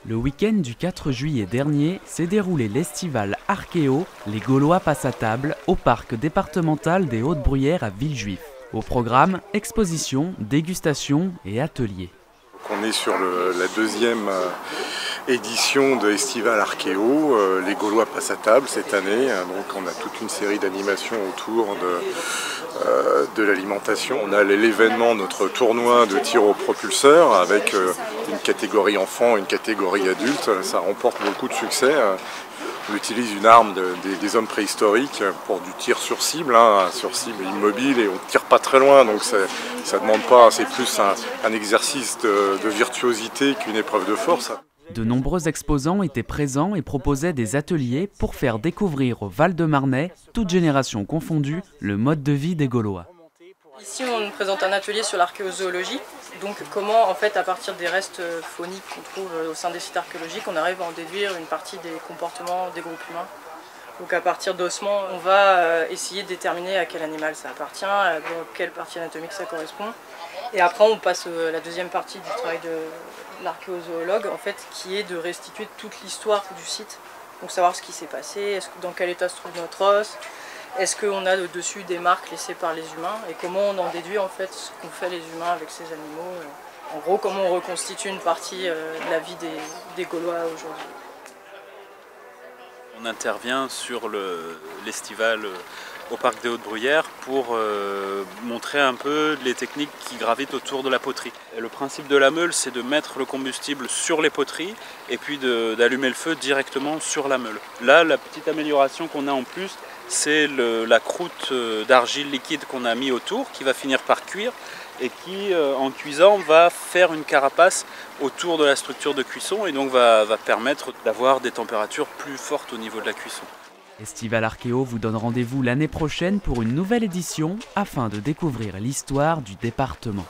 Le week-end du 4 juillet dernier s'est déroulé l'estival Archéo, les Gaulois passent à table, au parc départemental des Hautes-Bruyères à Villejuif. Au programme, exposition, dégustation et ateliers. On est sur la deuxième édition de Estival Archéo, les Gaulois passent à table cette année. Donc on a toute une série d'animations autour de l'alimentation. On a l'événement, notre tournoi de tir au propulseur avec une catégorie enfant et une catégorie adulte. Ça remporte beaucoup de succès. On utilise une arme des hommes préhistoriques pour du tir sur cible immobile, et on ne tire pas très loin, donc ça demande pas, c'est plus un exercice de virtuosité qu'une épreuve de force. De nombreux exposants étaient présents et proposaient des ateliers pour faire découvrir au Val-de-Marnais, toutes générations confondues, le mode de vie des Gaulois. Ici, on présente un atelier sur l'archéozoologie, donc comment, en fait, à partir des restes fauniques qu'on trouve au sein des sites archéologiques, on arrive à en déduire une partie des comportements des groupes humains. Donc à partir d'ossements, on va essayer de déterminer à quel animal ça appartient, dans quelle partie anatomique ça correspond. Et après, on passe à la deuxième partie du travail de l'archéozoologue, en fait, qui est de restituer toute l'histoire du site. Donc savoir ce qui s'est passé, dans quel état se trouve notre os, est-ce qu'on a dessus des marques laissées par les humains et comment on en déduit en fait ce qu'ont fait les humains avec ces animaux. En gros, comment on reconstitue une partie de la vie des Gaulois aujourd'hui. On intervient sur l'estival au parc des Hautes-Bruyères pour montrer un peu les techniques qui gravitent autour de la poterie. Et le principe de la meule, c'est de mettre le combustible sur les poteries et puis d'allumer le feu directement sur la meule. Là, la petite amélioration qu'on a en plus, c'est la croûte d'argile liquide qu'on a mis autour, qui va finir par cuire et qui, en cuisant, va faire une carapace autour de la structure de cuisson et donc va permettre d'avoir des températures plus fortes au niveau de la cuisson. Estival Archéo vous donne rendez-vous l'année prochaine pour une nouvelle édition afin de découvrir l'histoire du département.